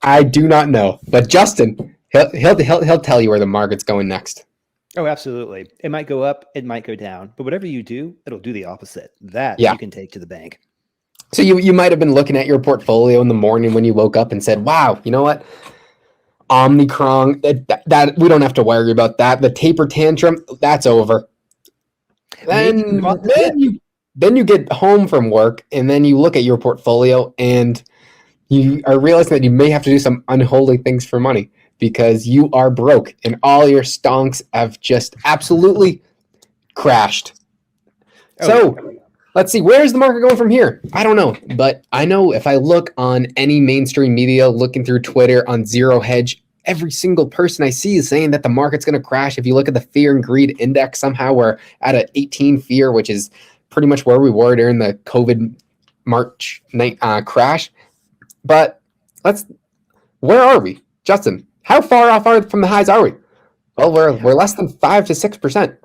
I do not know, but Justin, he'll tell you where the market's going next. Oh, absolutely. It might go up, it might go down, but whatever you do, it'll do the opposite. That Yeah. you can take to the bank. So you might have been looking at your portfolio in the morning when you woke up and said, "Wow, you know what? Omicron, that we don't have to worry about that. The taper tantrum, that's over." Maybe you Then bought the then dip. you get home from work and then you look at your portfolio and you are realizing that you may have to do some unholy things for money because you are broke and all your stonks have just absolutely crashed. Oh, yeah. So let's see, where's the market going from here? I don't know, but I know if I look on any mainstream media, looking through Twitter on Zero Hedge, every single person I see is saying that the market's going to crash. If you look at the fear and greed index, somehow we're at an 18 fear, which is pretty much where we were during the COVID March night crash. But where are we, Justin? How far off from the highs are we? Well, we're less than 5 to 6%.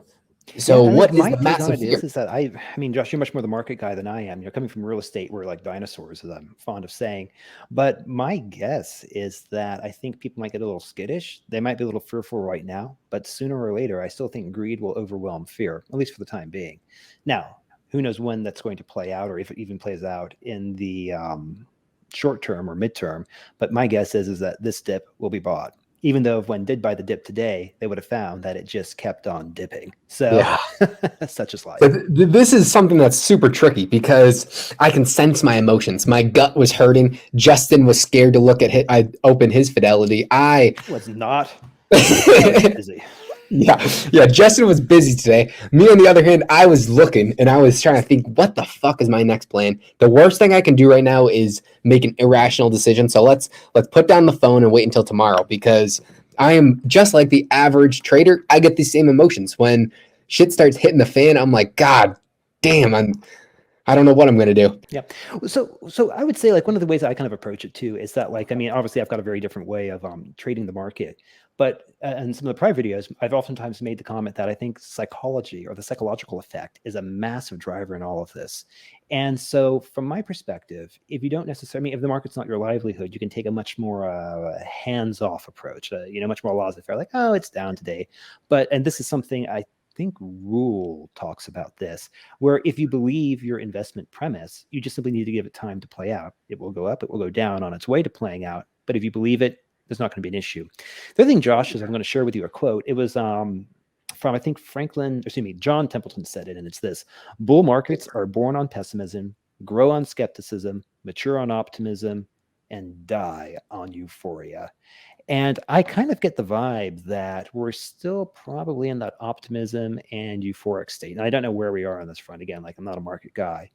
So what is the massive fear? Is that I mean, Josh, you're much more the market guy than I am. You're coming from real estate, we're like dinosaurs, as I'm fond of saying. But my guess is that I think people might get a little skittish. They might be a little fearful right now, but sooner or later, I still think greed will overwhelm fear, at least for the time being. Now, who knows when that's going to play out, or if it even plays out in the short term or midterm. But my guess is that this dip will be bought. Even though if one did buy the dip today, they would have found that it just kept on dipping. So Yeah. such is life. But this is something that's super tricky because I can sense my emotions. My gut was hurting. Justin was scared to look at I open his Fidelity. I was not. I was busy. Yeah. Justin was busy today. Me, on the other hand, I was looking and I was trying to think, what the fuck is my next plan? The worst thing I can do right now is make an irrational decision. So let's put down the phone and wait until tomorrow because I am just like the average trader. I get these same emotions when shit starts hitting the fan. I'm like, God damn, I don't know what I'm going to do. Yeah. So I would say like one of the ways I kind of approach it too is that like, I mean, obviously I've got a very different way of trading the market, but in some of the prior videos, I've oftentimes made the comment that I think psychology or the psychological effect is a massive driver in all of this. And so from my perspective, if you don't necessarily, I mean, if the market's not your livelihood, you can take a much more hands-off approach, much more laissez-faire, like, oh, it's down today. And this is something I think Rule talks about this, where if you believe your investment premise, you just simply need to give it time to play out. It will go up, it will go down on its way to playing out. But if you believe it, there's not going to be an issue. The other thing, Josh, is I'm going to share with you a quote. It was from, I think, John Templeton said it, and it's this: bull markets are born on pessimism, grow on skepticism, mature on optimism, and die on euphoria. And I kind of get the vibe that we're still probably in that optimism and euphoric state. And I don't know where we are on this front. Again, like I'm not a market guy,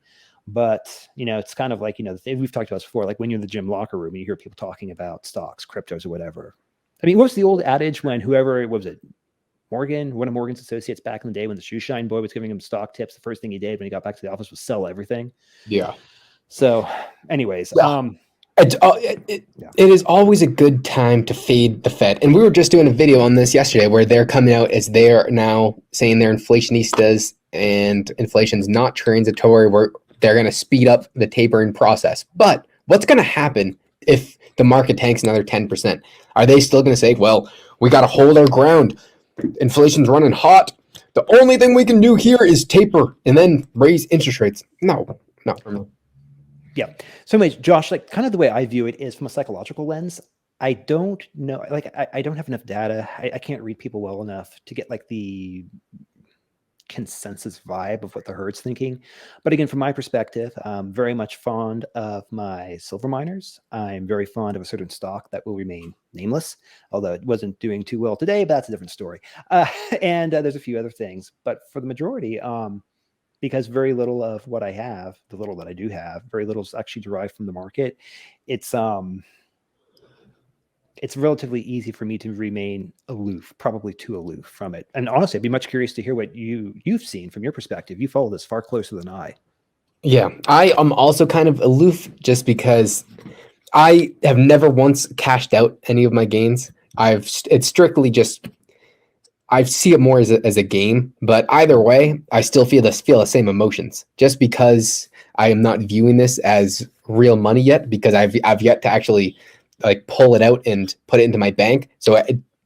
but it's kind of like, we've talked about this before, like when you're in the gym locker room and you hear people talking about stocks, cryptos, or whatever. I mean, what was the old adage when whoever, what was it? Morgan, one of Morgan's associates back in the day when the shoe shine boy was giving him stock tips, the first thing he did when he got back to the office was sell everything. Yeah. So anyways, it is always a good time to fade the Fed. And we were just doing a video on this yesterday where they're coming out as they're now saying they're inflationistas and inflation's not transitory, where they're going to speed up the tapering process. But what's going to happen if the market tanks another 10%? Are they still going to say, well, we got to hold our ground? Inflation's running hot. The only thing we can do here is taper and then raise interest rates. No. Yeah. So anyways, Josh, like kind of the way I view it is from a psychological lens. I don't know, like I don't have enough data. I can't read people well enough to get like the consensus vibe of what the herd's thinking. But again, from my perspective, I'm very much fond of my silver miners. I'm very fond of a certain stock that will remain nameless, although it wasn't doing too well today, but that's a different story. And there's a few other things, but for the majority, because very little of what I have, the little that I do have, very little is actually derived from the market. It's relatively easy for me to remain aloof, probably too aloof from it. And honestly, I'd be much curious to hear what you've seen from your perspective. You follow this far closer than I. Yeah, I am also kind of aloof just because I have never once cashed out any of my gains. It's strictly just, I see it more as a game, but either way, I still feel the same emotions. Just because I am not viewing this as real money yet, because I've yet to actually like pull it out and put it into my bank. So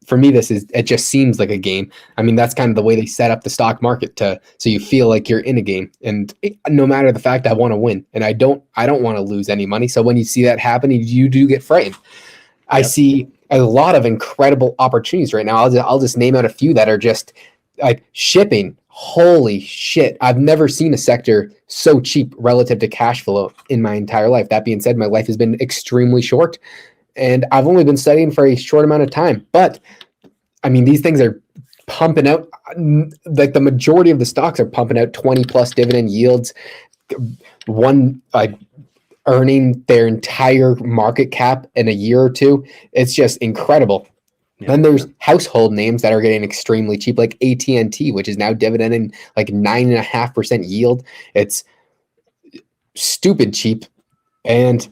for me, it just seems like a game. I mean, that's kind of the way they set up the stock market so you feel like you're in a game. And no matter the fact, I want to win, and I don't want to lose any money. So when you see that happen, you do get frightened. I see a lot of incredible opportunities right now. I'll just name out a few that are just like shipping. Holy shit. I've never seen a sector so cheap relative to cash flow in my entire life. That being said, my life has been extremely short, and I've only been studying for a short amount of time. But I mean, these things are pumping out, like the majority of the stocks are pumping out 20 plus dividend yields, earning their entire market cap in a year or two. It's just incredible. Yeah. Then there's household names that are getting extremely cheap, like AT&T, which is now dividending like 9.5% yield. It's stupid cheap. And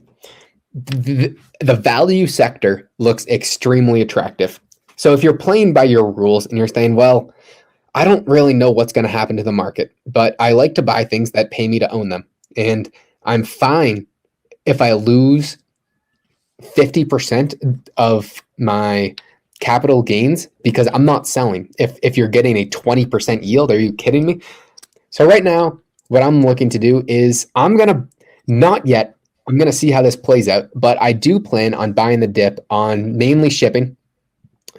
the value sector looks extremely attractive. So if you're playing by your rules and you're saying, well, I don't really know what's going to happen to the market, but I like to buy things that pay me to own them. And I'm fine if I lose 50% of my capital gains because I'm not selling. If you're getting a 20% yield, are you kidding me? So right now, what I'm looking to do is I'm going to see how this plays out, but I do plan on buying the dip on mainly shipping.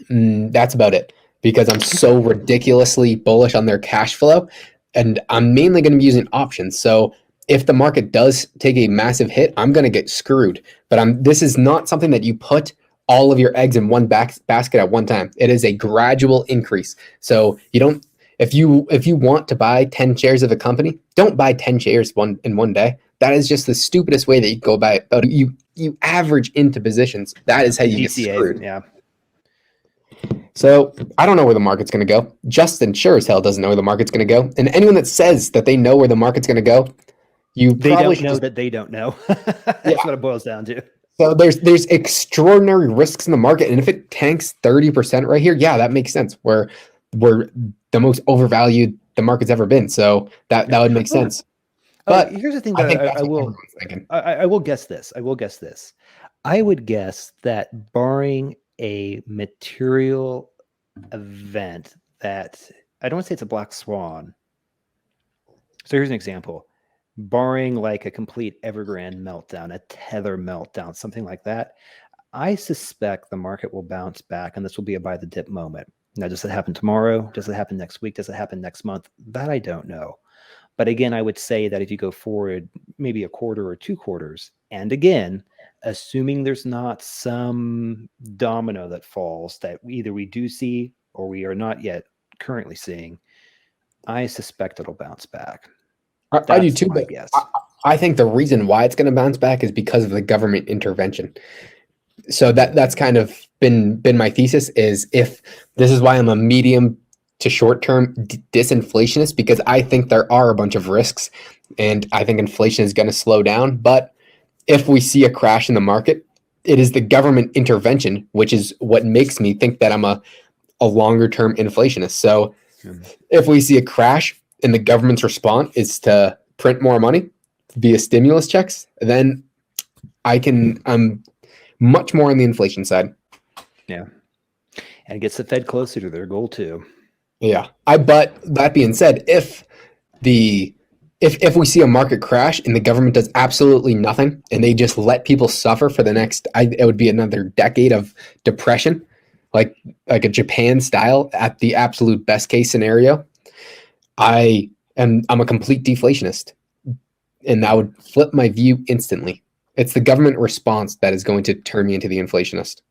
That's about it, because I'm so ridiculously bullish on their cash flow, and I'm mainly going to be using options. So if the market does take a massive hit, I'm going to get screwed. But this is not something that you put all of your eggs in one basket at one time. It is a gradual increase. So you don't, if you want to buy 10 shares of a company, don't buy 10 shares in one day. That is just the stupidest way that you go about it. You average into positions. That is how you DCA, get screwed. Yeah. So I don't know where the market's going to go. Justin sure as hell doesn't know where the market's going to go. And anyone that says that they know where the market's going to go, they don't know that they don't know. That's what it boils down to. So there's extraordinary risks in the market, and if it tanks 30% right here, yeah, that makes sense. We're the most overvalued the market's ever been, so that would make sense. But here's the thing that I will guess this. I would guess that barring a material event that I don't want to say it's a black swan. So here's an example. Barring like a complete Evergrande meltdown, a Tether meltdown, something like that, I suspect the market will bounce back, and this will be a buy the dip moment. Now, does it happen tomorrow? Does it happen next week? Does it happen next month? That I don't know. But again, I would say that if you go forward maybe a quarter or 2 quarters, and again, assuming there's not some domino that falls that either we do see or we are not yet currently seeing, I suspect it'll bounce back. I do too, but I think the reason why it's going to bounce back is because of the government intervention. So that's kind of been my thesis, is if this is why I'm a medium to short-term disinflationist, because I think there are a bunch of risks, and I think inflation is going to slow down. But if we see a crash in the market, it is the government intervention, which is what makes me think that I'm a longer-term inflationist. So if we see a crash and the government's response is to print more money via stimulus checks, then I'm much more on the inflation side. Yeah. And it gets the Fed closer to their goal too. Yeah. But that being said, if we see a market crash and the government does absolutely nothing and they just let people suffer for the next, it would be another decade of depression, like a Japan style at the absolute best case scenario. I'm a complete deflationist, and that would flip my view instantly. It's the government response that is going to turn me into the inflationist.